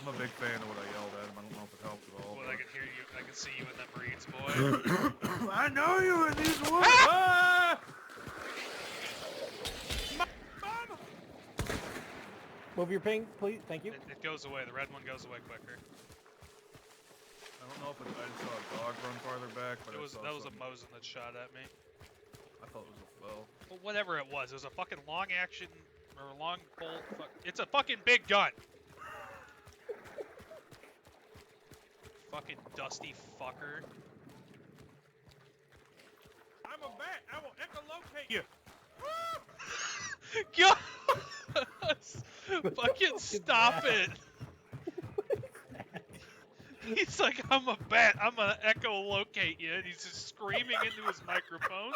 I'm a big fan of what I yelled at him. I don't know if it helped at all. Well, but... I can hear you. I can see you in them reeds, boy. I know you in these woods! Ah! Mama! Move your ping, please. Thank you. It goes away. The red one goes away quicker. I don't know if I just saw a dog run farther back, but That was a something. Mosin that shot at me. I thought it was a well. Well, whatever it was a fucking long action or long bolt. It's a fucking big gun. Fucking dusty fucker. I'm a bat. I will echolocate you. Gus! Fucking stop it! He's like, I'm a bat. I'm gonna echolocate you, and he's just screaming into his microphone.